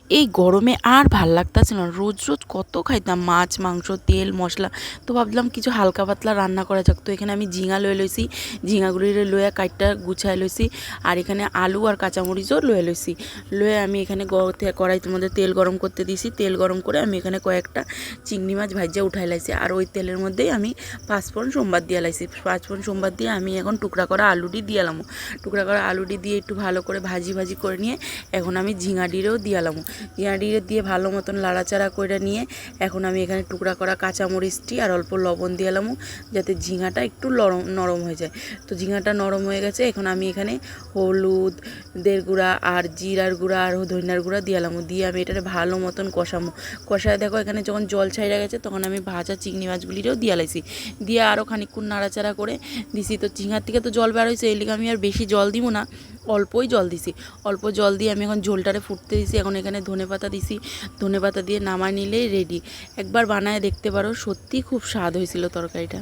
এই গরমে আর ভাল লাগতাছিল না, রোজ রোজ কত খাইতাম মাছ মাংস তেল মশলা। তো ভাবলাম কিছু হালকা পাতলা রান্না করা যাক। তো এখানে আমি ঝিঙা লয়ে লইছি, ঝিঙাগুড়িরে লইয়া কাইটটা গুছাই লইছি, আর এখানে আলু আর কাঁচামরিচও লয়ে লইছি। লয়ে আমি এখানে কড়াইতে মধ্যে তেল গরম করতে দিছি। তেল গরম করে আমি এখানে কয়েকটা চিংড়ি মাছ ভাজিয়া উঠাই লাইছি, আর ওই তেলের মধ্যেই আমি পাঁচফোড়ন সোমবার দিয়ে লাইছি। পাঁচফোড়ন সোমবার দিয়ে আমি এখন টুকরা করা আলুটি দিয়ালাম। টুকরা করা আলুটি দিয়ে একটু ভালো করে ভাজি ভাজি করে নিয়ে এখন আমি ঝিঙাটিরেও দিয়ালাম। ঝিঙাটিরে দিয়ে ভালো মতন লাড়াচাড়া করে নিয়ে এখন আমি এখানে টুকরা করা কাঁচামরিচটি আর অল্প লবণ দিয়ালাম, যাতে ঝিঙাটা একটু নরম হয়ে যায়। তো ঝিঙাটা নরম হয়ে গেছে, এখন আমি এখানে হলুদের গুঁড়া আর জিরার গুঁড়া আর ধনিয়ার গুঁড়া দিয়ালাম। দিয়ে আমি এটাকে ভালো মতন কষায় দেখো এখানে যখন জল ছাইড়া গেছে তখন আমি ভাজা চিংড়ি মাছগুলিরেও দিয়া লাইছি। দিয়ে আরও খানিকক্ষণ নাড়াচাড়া করে দিছি। তো ঝিঙার থেকে তো জল বের হয়েছে, এই লিগে আমি আর বেশি জল দিব না, অল্পই জল দিছি। অল্প জল দিয়ে আমি এখন ঝোলটারে ফুটতে দিছি। এখন এখানে ধনেপাতা দিছি, ধনেপাতা দিয়ে নামায় নিলেই রেডি। একবার বানায় দেখতে পারো, সত্যি খুব স্বাদ হয়েছিল তরকারিটা।